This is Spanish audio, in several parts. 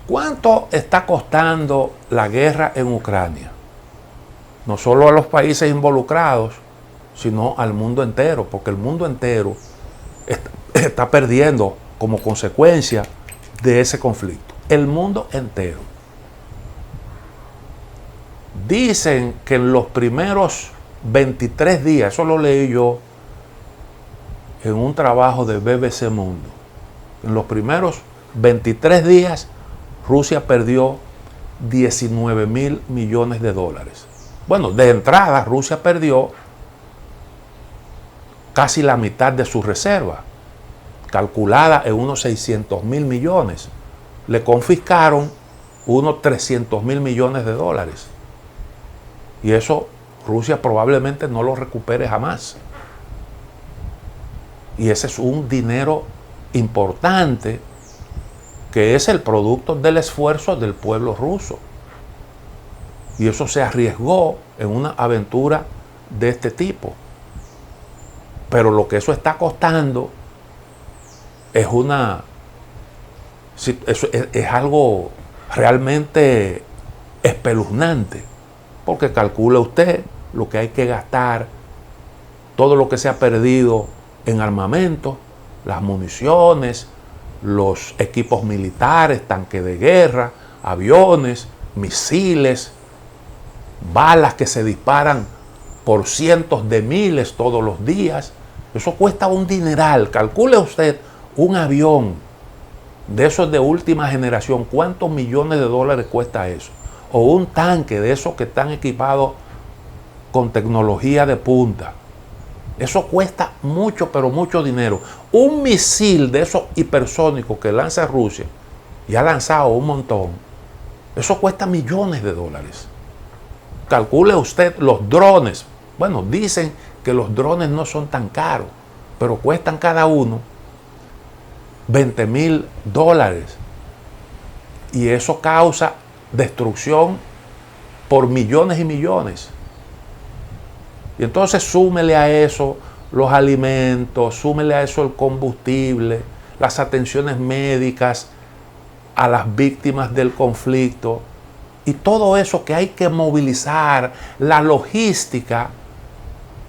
¿Cuánto está costando la guerra en Ucrania? No solo a los países involucrados, sino al mundo entero, porque el mundo entero está perdiendo como consecuencia de ese conflicto. El mundo entero. Dicen que en los primeros 23 días, eso lo leí yo en un trabajo de BBC Mundo, en los primeros 23 días Rusia perdió 19.000 millones de dólares. Bueno, de entrada Rusia perdió casi la mitad de su reserva, calculada en unos 600.000 millones. Le confiscaron unos 300.000 millones de dólares. Y eso Rusia probablemente no lo recupere jamás. Y ese es un dinero importante que es el producto del esfuerzo del pueblo ruso. Y eso se arriesgó en una aventura de este tipo. Pero lo que eso está costando es es algo realmente espeluznante. Porque calcula usted lo que hay que gastar, todo lo que se ha perdido en armamento, las municiones, los equipos militares, tanques de guerra, aviones, misiles, balas que se disparan por cientos de miles todos los días. Eso cuesta un dineral. Calcule usted un avión de esos de última generación, ¿cuántos millones de dólares cuesta eso? O un tanque de esos que están equipados con tecnología de punta. Eso cuesta mucho, pero mucho dinero. Un misil de esos hipersónicos que lanza Rusia, y ha lanzado un montón, eso cuesta millones de dólares. Calcule usted los drones. Bueno, dicen que los drones no son tan caros, pero cuestan cada uno 20.000 dólares. Y eso causa destrucción por millones y millones. Y entonces súmele a eso los alimentos, súmele a eso el combustible, las atenciones médicas a las víctimas del conflicto y todo eso que hay que movilizar, la logística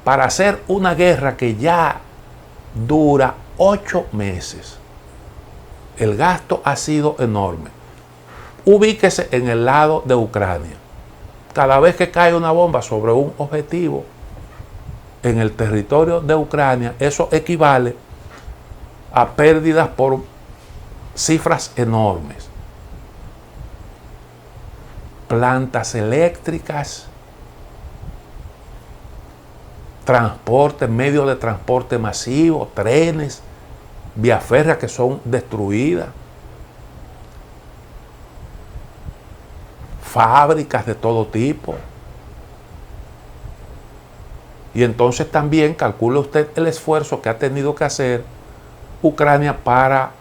para hacer una guerra que ya dura 8 meses. El gasto ha sido enorme. Ubíquese en el lado de Ucrania. Cada vez que cae una bomba sobre un objetivo en el territorio de Ucrania, eso equivale a pérdidas por cifras enormes. Plantas eléctricas, transporte, medios de transporte masivo, trenes, vías férreas que son destruidas, fábricas de todo tipo. Y entonces también calcule usted el esfuerzo que ha tenido que hacer Ucrania para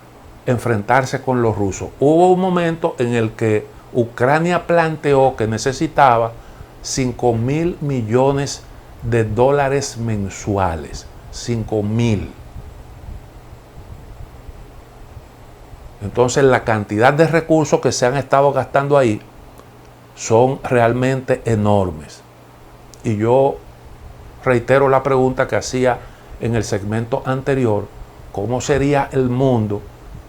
enfrentarse con los rusos. Hubo un momento en el que Ucrania planteó que necesitaba 5.000 millones de dólares mensuales. 5.000. Entonces la cantidad de recursos que se han estado gastando ahí son realmente enormes. Y yo reitero la pregunta que hacía en el segmento anterior: ¿cómo sería el mundo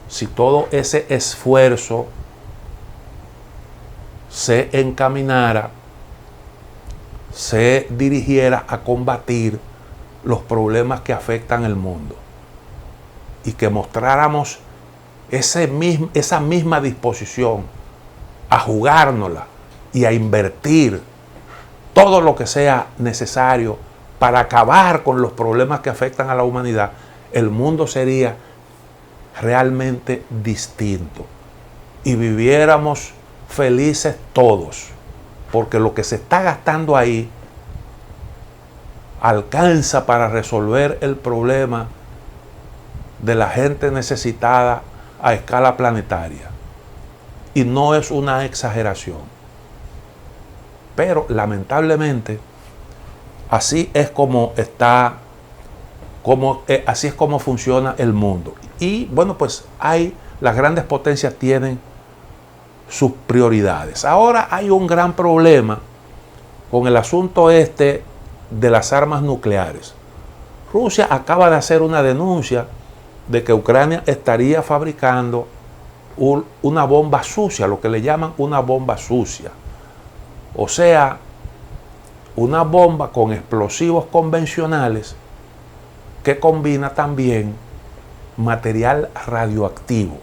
si todo ese esfuerzo se encaminara, se dirigiera a combatir los problemas que afectan el mundo? Y que mostráramos esa misma disposición a jugárnosla y a invertir todo lo que sea necesario para acabar con los problemas que afectan a la humanidad. El mundo sería realmente distinto y viviéramos felices todos, porque lo que se está gastando ahí alcanza para resolver el problema de la gente necesitada a escala planetaria, y no es una exageración. Pero lamentablemente así es como así es como funciona el mundo. Y bueno, pues las grandes potencias tienen sus prioridades. Ahora hay un gran problema con el asunto de las armas nucleares. Rusia acaba de hacer una denuncia de que Ucrania estaría fabricando una bomba sucia, lo que le llaman una bomba sucia. O sea, una bomba con explosivos convencionales que combina también material radioactivo.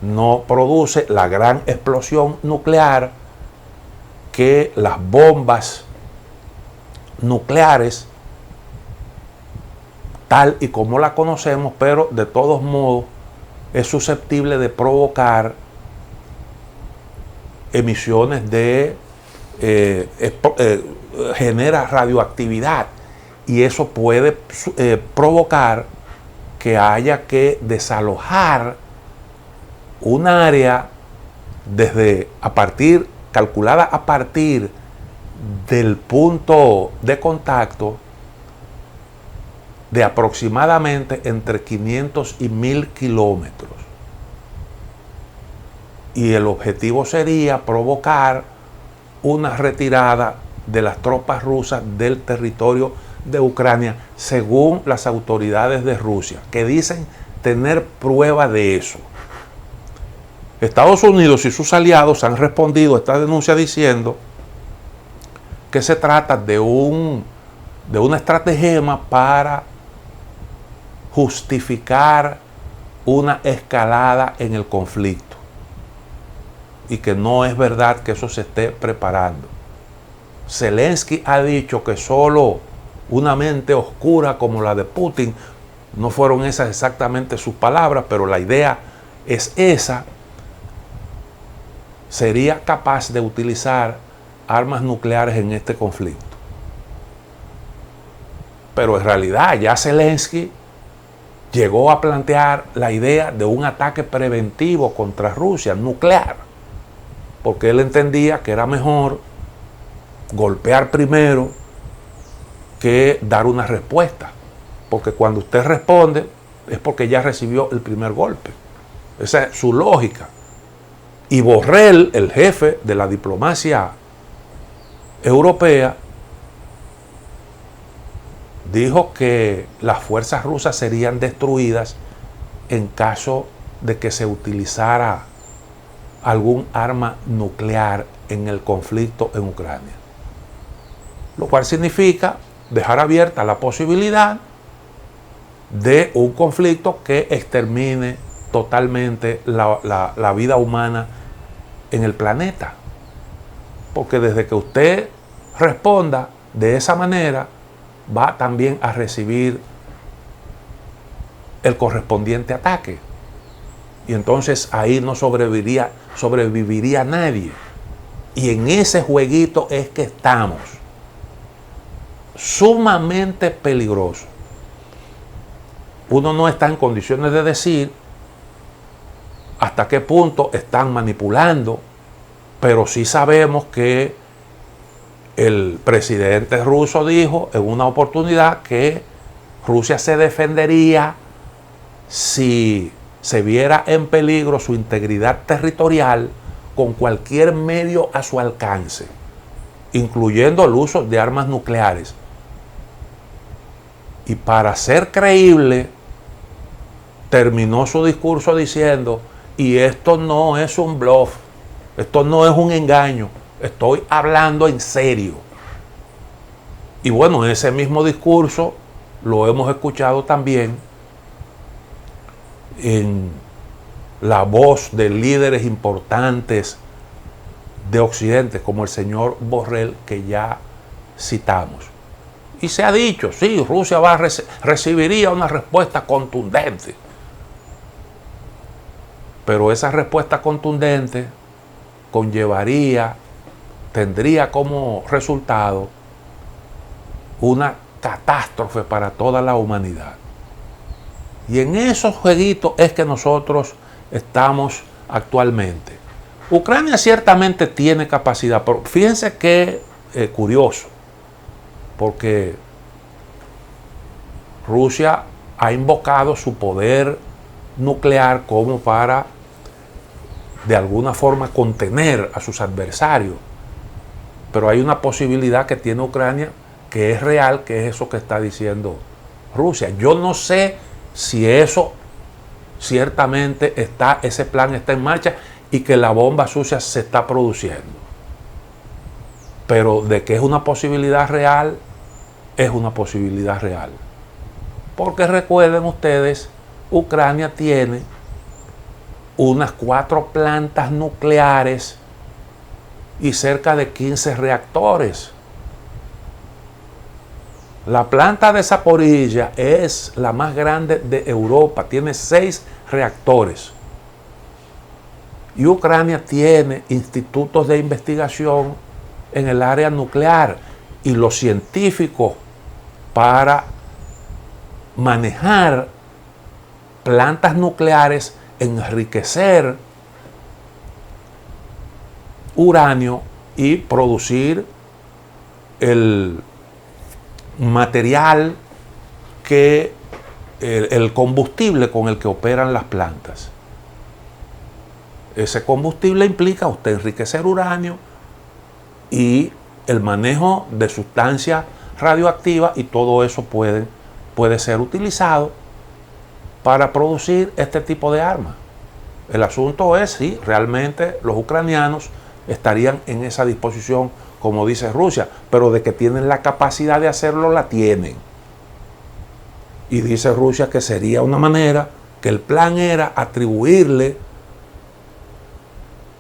No produce la gran explosión nuclear que las bombas nucleares tal y como la conocemos, pero de todos modos es susceptible de provocar emisiones genera radioactividad, y eso puede provocar que haya que desalojar un área calculada a partir del punto de contacto de aproximadamente entre 500 y 1000 kilómetros. Y el objetivo sería provocar una retirada de las tropas rusas del territorio de Ucrania, según las autoridades de Rusia, que dicen tener prueba de eso. Estados Unidos y sus aliados han respondido a esta denuncia diciendo que se trata de una estratagema para justificar una escalada en el conflicto, y que no es verdad que eso se esté preparando. Zelensky ha dicho que solo una mente oscura como la de Putin, no fueron esas exactamente sus palabras, pero la idea es esa, sería capaz de utilizar armas nucleares en este conflicto. Pero en realidad ya Zelensky llegó a plantear la idea de un ataque preventivo contra Rusia, nuclear, porque él entendía que era mejor golpear primero que dar una respuesta, porque cuando usted responde es porque ya recibió el primer golpe. Esa es su lógica. Y Borrell, el jefe de la diplomacia europea, dijo que las fuerzas rusas serían destruidas en caso de que se utilizara algún arma nuclear en el conflicto en Ucrania. Lo cual significa dejar abierta la posibilidad de un conflicto que extermine totalmente la vida humana en el planeta. Porque desde que usted responda de esa manera, va también a recibir el correspondiente ataque. Y entonces ahí no sobreviviría nadie. Y en ese jueguito es que estamos. Sumamente peligroso. Uno no está en condiciones de decir hasta qué punto están manipulando, pero sí sabemos que el presidente ruso dijo en una oportunidad que Rusia se defendería si se viera en peligro su integridad territorial con cualquier medio a su alcance, incluyendo el uso de armas nucleares. Y para ser creíble, terminó su discurso diciendo: y esto no es un bluff, esto no es un engaño, estoy hablando en serio. Y bueno, ese mismo discurso lo hemos escuchado también en la voz de líderes importantes de Occidente, como el señor Borrell, que ya citamos. Y se ha dicho, sí, Rusia recibiría una respuesta contundente. Pero esa respuesta contundente tendría como resultado una catástrofe para toda la humanidad. Y en esos jueguitos es que nosotros estamos actualmente. Ucrania ciertamente tiene capacidad, pero fíjense qué curioso, porque Rusia ha invocado su poder nuclear como para de alguna forma contener a sus adversarios. Pero hay una posibilidad que tiene Ucrania que es real, que es eso que está diciendo Rusia. Yo no sé si eso ciertamente está, ese plan está en marcha y que la bomba sucia se está produciendo. Pero de que es una posibilidad real, es una posibilidad real. Porque recuerden ustedes, Ucrania tiene unas 4 plantas nucleares y cerca de 15 reactores. La planta de Zaporilla es la más grande de Europa, tiene 6 reactores. Y Ucrania tiene institutos de investigación en el área nuclear y los científicos para manejar plantas nucleares, enriquecer uranio y producir el material que el combustible con el que operan las plantas. Ese combustible implica usted enriquecer uranio y el manejo de sustancias radioactivas, y todo eso puede ser utilizado para producir este tipo de armas. El asunto es si realmente los ucranianos estarían en esa disposición, como dice Rusia, pero de que tienen la capacidad de hacerlo, la tienen. Y dice Rusia que sería una manera, que el plan era atribuirle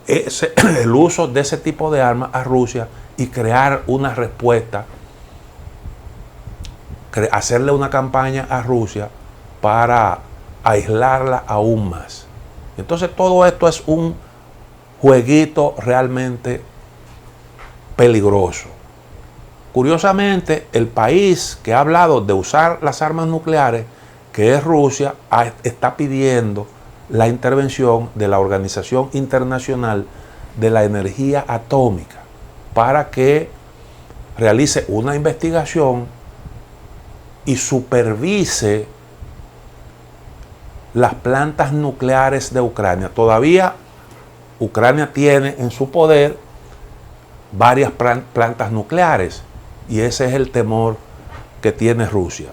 el uso de ese tipo de armas a Rusia y crear una respuesta, hacerle una campaña a Rusia para aislarla aún más. Entonces todo esto es un jueguito realmente peligroso. Curiosamente, el país que ha hablado de usar las armas nucleares, que es Rusia, está pidiendo la intervención de la Organización Internacional de la Energía Atómica para que realice una investigación y supervise las plantas nucleares de Ucrania. Todavía Ucrania tiene en su poder varias plantas nucleares y ese es el temor que tiene Rusia.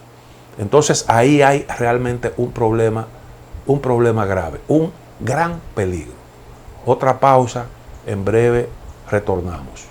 Entonces ahí hay realmente un problema grave, un gran peligro. Otra pausa, en breve retornamos.